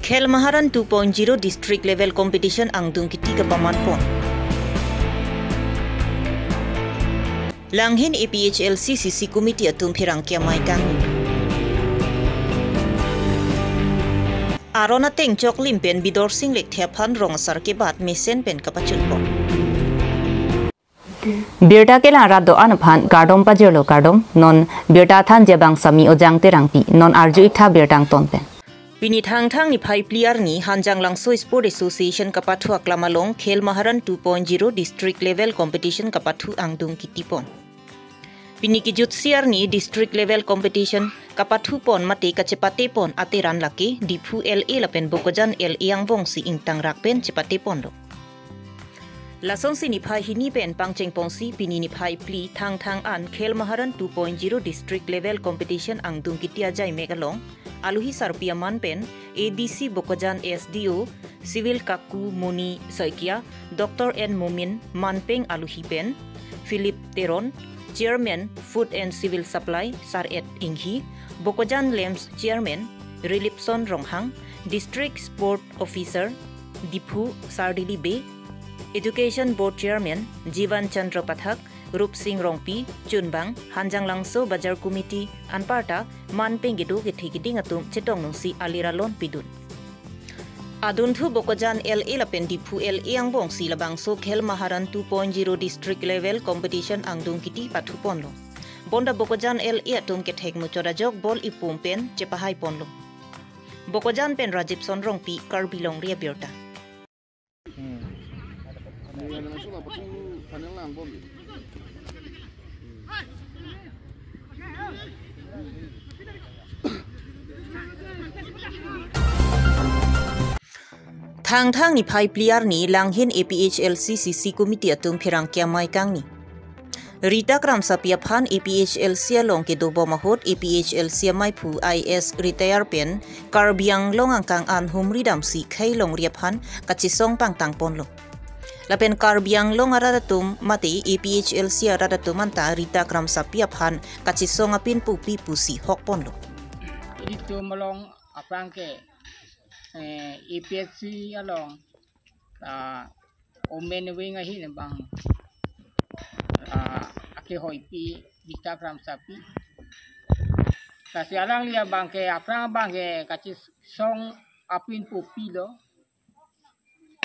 Khel Maharan 2.0 district level competition angdung kiti ke pamanpon. Langhin APHLC CC committee atum phirang kia mai kang. Arona teng chok limpen bidor sing lek thiaphan rong sar ke bat mesen pen kapachul pon. Birta ke lara do anaphan gardom pajolo gardom non birta than jebang sami ojang terangpi non arju itha birtang tonpen. Pini thang ni phai player ni Hanjang Langso Sport Association kapathu aklamalong Khel Maharan 2.0 district level competition kapathu angdung kitipon. Pini ki jutsiar ni district level competition kapathu pon mate kacepate pon ateran laki dipu LA lapen bokojan LA ang bongsi ingtang rakpen cepate pon do. Lasong si ni phai hini pen pangcheng pongsi pini ni phai pli thang an Khel Maharan 2.0 district level competition angdung kitia jai megalong aluhi sarpiaman pen ADC Bokojan SDO Civil Kaku Moni Saikia Dr. N Mumin Manpeng aluhi pen Philip Teron Chairman Food and Civil Supply Saret Inghi Bokojan Lems Chairman Rilipson Ronghang District Sport Officer Dipu Sardili Bay Education Board Chairman Jivan Chandra Pathak Rup Singh Rongpi Chunbang Hanjang Langso Bajar Committee Anparta Manpeng Gidu Githigiding atum chetong nungsi aliralon pidun Adun thu Bokojan LA lapen dipu LA ang bongsi labangso Khel Maharan 2.0 district level competition angdung kiti pathu ponlo Bonda Bokojan LA atum kethek muchora jok bol ipum pen chepahai ponlo Bokojan pen Rajib Son Rongpi Karbilong Ria Birta Thang ni phai player ni langhin APHLC CC committee atum phirang kia mai kang ni Rita Kramsa piaphan APHLC long ke dobo mahot APHLC mai phu IS retire pen Karbiang long angkang an humri damsi khai long riaphan kachisong pangtang ponlo Lapen Karbiang long aradatum mati APHLC aradatum anta Rita Kramsa piaphan kachisong apin pupi pusi hok ponlo Itu melong apang ke APHC along omen wing ahi bang ake hoipi Rita Kramsa pi kasi alang liya bang ke apang bang ke kachisong apin pupi lo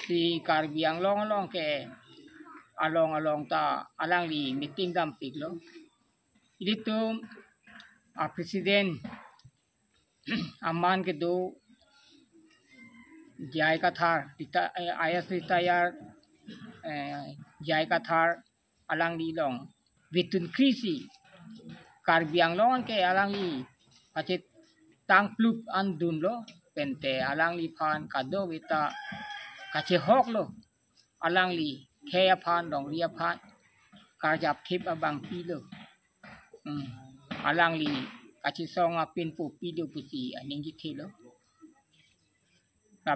si Karbiang long ke along ta alang li meeting dampik lo itu presiden aman ke do jai kathar IS retire jai kathar alang li long bitun krisi Karbiang long ke alang li pacit tang plup andun lo pente alang li phan kado wita kache hok lo alang li kaya phan dong ria phan karjap khip abang pi lo alang li kache song apin pu pi do pusi aning gi lo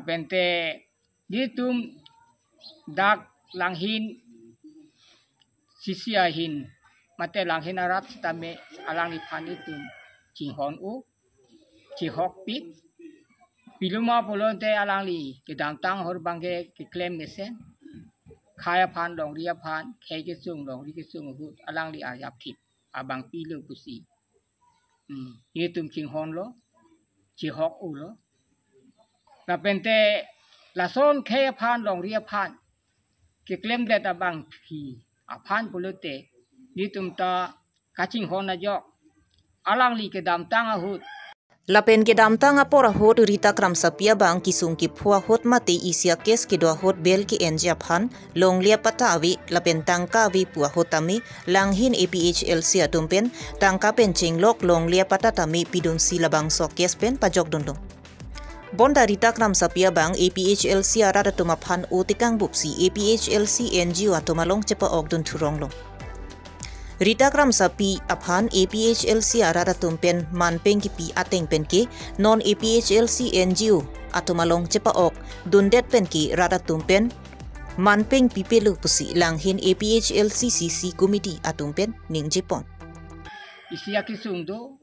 pente ditum dak langhin sisiahin mate langhin arat tame alang li phan itum cinghon u cihok pit piluma polonte alang li kedang tang hor bangge ke claim mesen khaya phan dong ria phan khai ke sung dong ri ke sung hu alang li ayap khit abang pi lo pusi itum cinghon lo cihok u lo na pente lason khaya phan dong ria phan ke claim det abang phi aphan polote itum ta kaching hon na jo alang li ke dam tang ahut Lapen ke damtang apora hot Rita Kramsa pia bang kisung ki phua hot mate isia kes ke do hot bel ki enja phan long lia patawi lapen tangka vi pua hotami langhin APHLC atumpen tangka penching lok long lia patatami pidun silabang so kes pen pajok dundong Bonda Rita Kramsa pia bang APHLC arada tuma phan otikang bupsi APHLC NGO atumalong cepa ogdun turong long Rita Kramsa pi aphan APHLC arara tumpen manpeng ki pi ateng pen ke non APHLC NGO atumalong cepa ok dundet pen ki rara tumpen manpeng pi pelu pusi langhin APHLC CC committee atumpen ning jepon Isia kisung do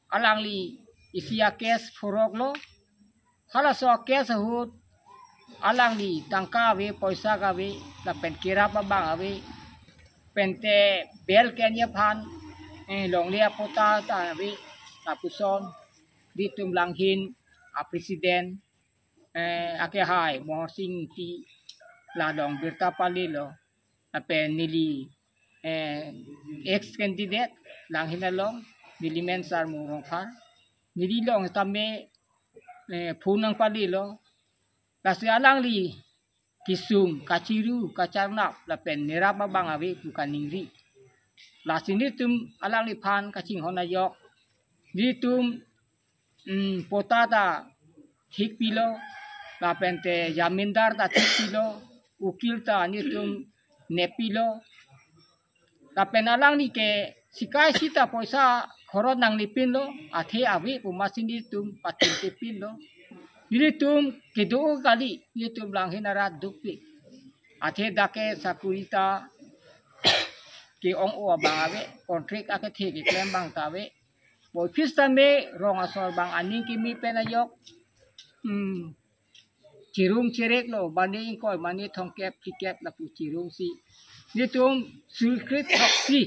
alang li isia kes forok lo hala so ke sahut alang di tangka we poisa ka we la pen kira pa bang we pente bel kenya phan long lia pota ta we ta puson di tum lang hin a president ake hai mo sing ti la dong birta palilo la pen nili ex candidate lang hinalong nili men sar murong pha nili long tame phunang palilo kasi alang li kisung kaciru kacarnap la pen nera mabang awe bukan ningri la sini tum alang li phan kacing hona yok di tum potata thik pilo la pen te jamindar ta thik pilo ukil ta ni tum nepilo la pen alang ni ke sikai sita poisa khorot nang lipin lo athe awe pumasin di tum patin tipin lo dili tum kedo kali ni tum lang hinarat dupi athe dake sakurita ke ong o bang awe kontrak ake the ke klem bang tawe boy pista me rong asor bang aning kimi penayok cirung cerek lo bani koy mani thongkep tikep la pu cirung si ni tum secret toksi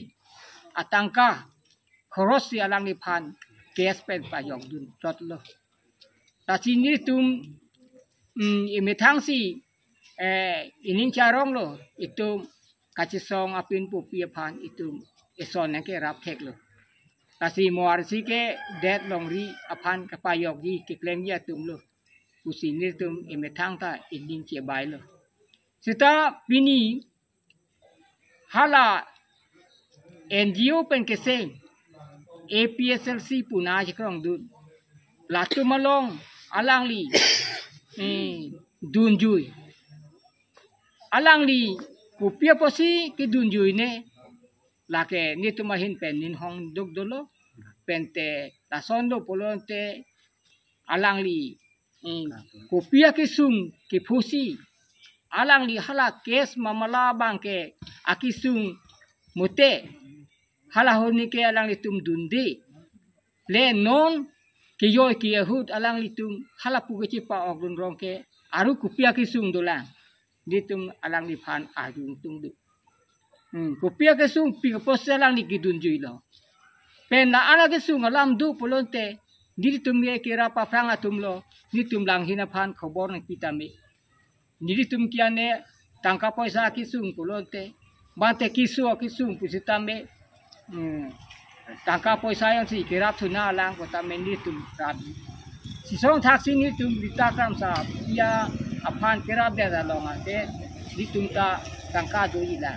atangka khoros si alang ni phan kes pen payong dun tot lo ta sini tum imethang si ining charong lo itu kachisong apin pu pia phan itu eson ke rap thek lo kasi moar si ke det longri aphan ka payok gi ke klem ya tum lo usini tum imethang ta ining che bai lo sita pini hala NGO pen keseng APSLC punaj krong dun latu malong alang li dunjui alang li kupia posi ke dunjui ne lake ni tumahin pen nin hong duk dolo pente lasondo polonte alang li kupia ke sung ke pusi alang li hala kes mamala bangke akisung mute hala honi ke alang li tum dundi le non ke yoy ke yahud alang litum hala pu ke pa og dun rong ke aru kupia ke sung dolang ditum alang li phan ajung tung du kupia ke sung pi pos alang li gidun jui lo pen na ala ke sung alam du polonte ditum ye ke rapa franga tum lo ditum lang hina phan khobor na pitame ditum kiane tangka poisa ke sung polonte bate kisu ke sung pusitame tangka poisa yang si kirap tuna lang kota mendi tum rap si song taksi ni tum ditakam sa ya aphan kirap de dalong ate di tum ta tangka do ila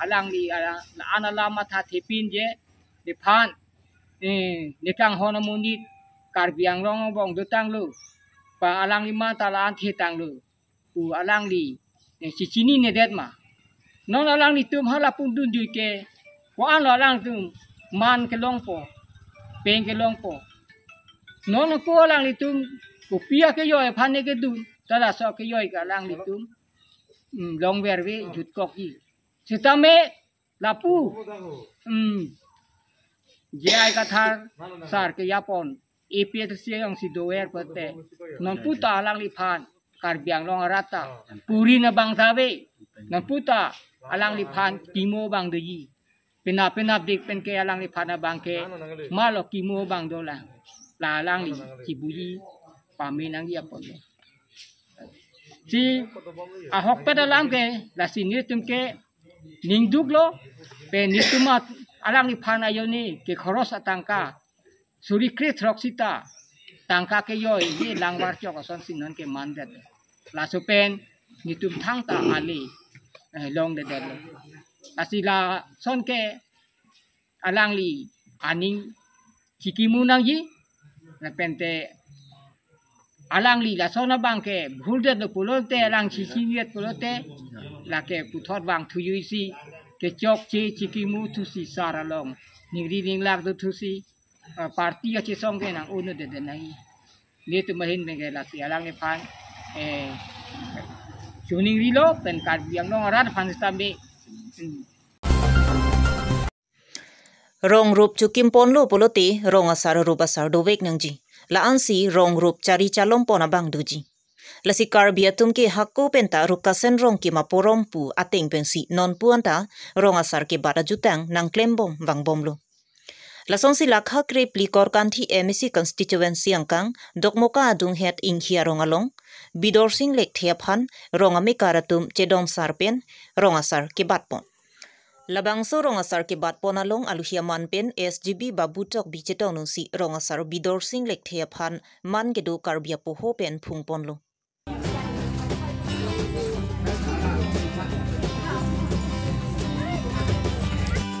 alang li ala ana lama tha thepin je de phan nikang hona munit karbiang rong bong do tang lu pa alang lima talaan the tang lu u alang li si chini ne det ma non alang li tum hala pun dun ju ke wa an alang tum man ke longpo peng ke longpo non ko lang litum kupia ke yoy phane ke dun tada so ke yoy ka lang litum long verwe jut kok yi sitame lapu jai ka thar sar ke yapon epet siang si doer pate non puta lang li phan karbiang long rata puri na bang tawe non puta alang li phan timo bang de yi penap dik pen ke alang li phana bang ke malo kimo bang dola la alang li cibuyi pami nang ya pon si ahok pedalang ke la sini tum ke ningduk lo pe nitumat alang li phana yoni ke khoros atangka suri krit roksita tangka ke yoy ye langwar chok son sinon ke mandet la supen nitum thang ta ali long de de asila son ke alang li aning cikimu nang yi na pente alang li la sona bang ke bhulde do pulote alang ciciet pulote la ke puthot bang thuyu si ke chok chi cikimu thu si saralong ningri ning lak do thu si parti ke song ke nang unu de de nai ni tu mahin beng la si alang ni phan chuning ri lo pen kar biang no rat phan stambe rong rup chu kimpon lo polote rong asar rup asar dovek nangji Laan si rong rup cari calon pon abang duji. Lasi karbia tumke hakko penta rukasen rong ki maporompu ateng pensi non puanta rong asar ke bada jutang nang klembom bang bomlo. Lasong si lakha krep likor kanthi MSC constituency angkang dokmoka adung het inghia rong along bidor sing lek thiaphan rong ame karatum chedom sarpen rong asar ke batpon. Labangso rong asar ke batpon along aluhia manpen SGB babutok bichetong si rong asar bidor sing lek thiaphan man gedo karbia poho pen phungponlo.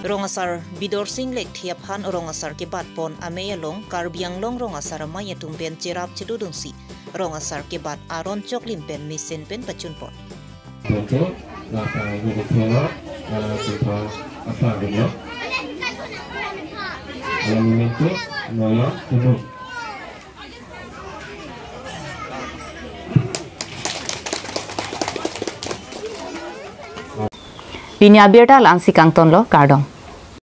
Rongasar bidor sing lek thiaphan rongasar ke batpon ameyalong karbiang long rongasar maya tumpen cerap cedudung si rongasar ke bat aron cok limpen misen pen pacunpon. Untuk lasa ini dikira kita apa dulu? Yang itu noya tubuh. Binia berta lansi kangton lo kardong.